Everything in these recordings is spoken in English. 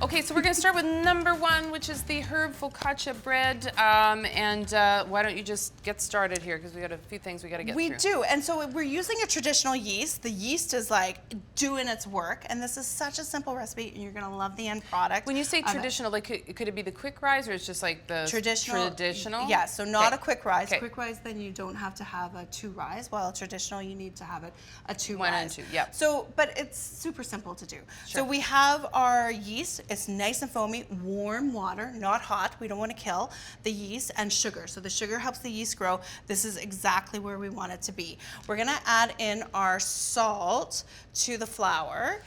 Okay, so we're going to start with number 1, which is the Herbed Focaccia Bread. Why don't you just get started here, because we got a few things we got to get through. We do, and so we're using a traditional yeast. The yeast is like doing its work, and this is such a simple recipe, and you're going to love the end product. When you say traditional, like could it be the quick rise, or it's just like the traditional? Yeah, so not a quick rise. Okay. Quick rise, then you don't have to have a 2 rise, while traditional you need to have a 2 1 rise. and 2, yeah. So, but it's super simple to do. Sure. So we have our yeast. It's nice and foamy, warm water, not hot. We don't want to kill the yeast, and sugar. So the sugar helps the yeast grow. This is exactly where we want it to be. We're gonna add in our salt to the flour,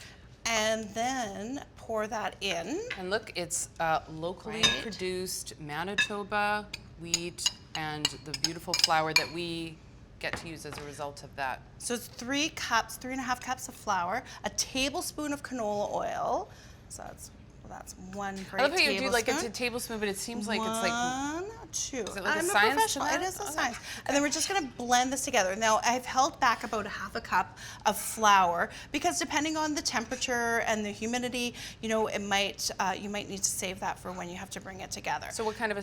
and then pour that in. And look, it's locally produced Manitoba wheat and the beautiful flour that we get to use as a result of that. So it's 3.5 cups of flour, a tablespoon of canola oil. So that's 1 great tablespoon. I love how you do like it's a tablespoon, but it seems like it's like 1, 2. Is it like I'm a a science professional. to that? It is a Okay. science. And then we're just going to blend this together. Now I've held back about 1/2 cup of flour because depending on the temperature and the humidity, you know, it might you might need to save that for when you have to bring it together. So what kind of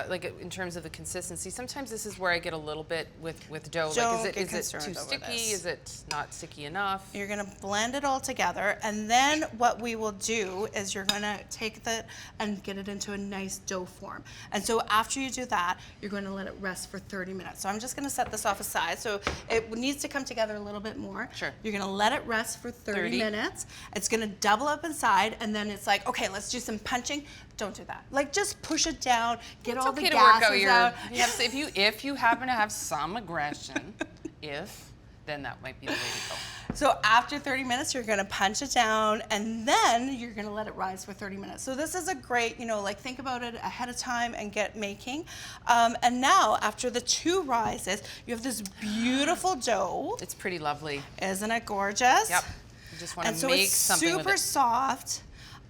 like in terms of the consistency, sometimes this is where I get a little bit with dough. Don't Like get is it too concerned over sticky? this. Is it not sticky enough? You're going to blend it all together, and then what we will do is you're going to take that and get it into a nice dough form. And so after you do that, you're going to let it rest for 30 minutes. So I'm just going to set this off aside. So it needs to come together a little bit more. Sure. You're going to let it rest for 30 minutes. It's going to double up inside, and then it's like, okay, let's do some punching. Don't do that. Like, just push it down, get all the gases out. If you happen to have some aggression, then that might be the way to go. So after 30 minutes, you're gonna punch it down, and then you're gonna let it rise for 30 minutes. So this is a great, you know, like think about it ahead of time and get making. And now, after the 2 rises, you have this beautiful dough. It's pretty lovely. Isn't it gorgeous? Yep. You just want to so make something with it. it's super soft,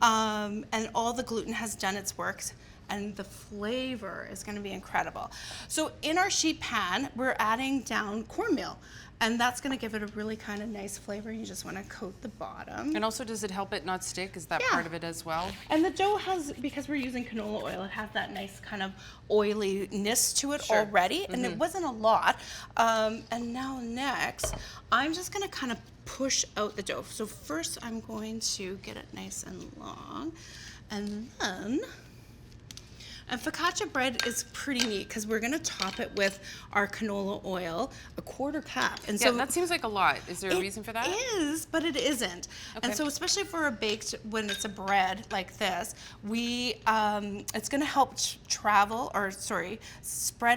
and all the gluten has done its work. And the flavor is going to be incredible. So in our sheet pan, we're adding down cornmeal, and that's going to give it a really kind of nice flavor. You just want to coat the bottom. And also, does it help it not stick? Is that part of it as well? And the dough has, because we're using canola oil, it has that nice kind of oiliness to it already, and it wasn't a lot. And now next, I'm just going to kind of push out the dough. So first, I'm going to get it nice and long, and then. And focaccia bread is pretty neat because we're going to top it with our canola oil, a 1/4 cup. And so that seems like a lot. Is there a reason for that? It is, but it isn't. Okay. And so especially for a baked, when it's a bread like this, it's going to help spread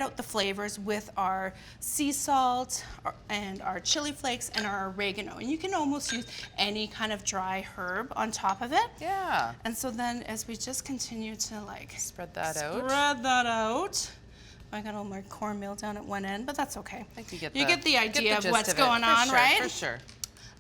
out the flavors with our sea salt and our chili flakes and our oregano. And you can almost use any kind of dry herb on top of it. Yeah. And so then as we just continue to like spread that out. I got all my cornmeal down at one end, but that's okay. I think you get the idea of what's going on, right? For sure.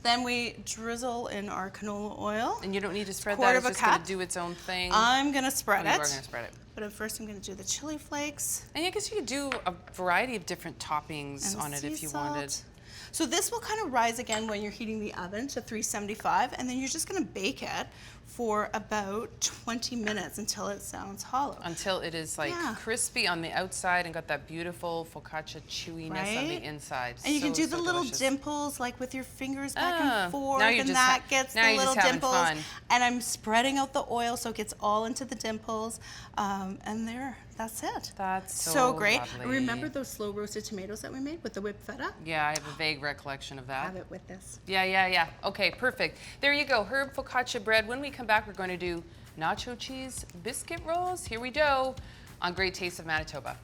Then we drizzle in our canola oil. And you don't need to spread that, it's just going to do its own thing. I'm going to spread it. You are going to spread it. But first I'm going to do the chili flakes. And I guess you could do a variety of different toppings on it if you wanted. So this will kind of rise again when you're heating the oven to 375, and then you're just going to bake it for about 20 minutes until it sounds hollow. Until it is like crispy on the outside and got that beautiful focaccia chewiness on the inside. And you can do the little dimples, like with your fingers back and forth, and that gets the little dimples. Fun. And I'm spreading out the oil so it gets all into the dimples. And that's it. That's so great. lovely. Remember those slow roasted tomatoes that we made with the whipped feta? Yeah, I have a vague recollection of that. Have it with this. Yeah. Okay, perfect. There you go, Herbed Focaccia Bread. When we come back, we're going to do nacho cheese biscuit rolls. Here we go on Great Taste of Manitoba.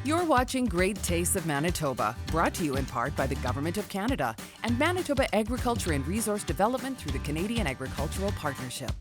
You're watching Great Tastes of Manitoba, brought to you in part by the Government of Canada and Manitoba Agriculture and Resource Development through the Canadian Agricultural Partnership.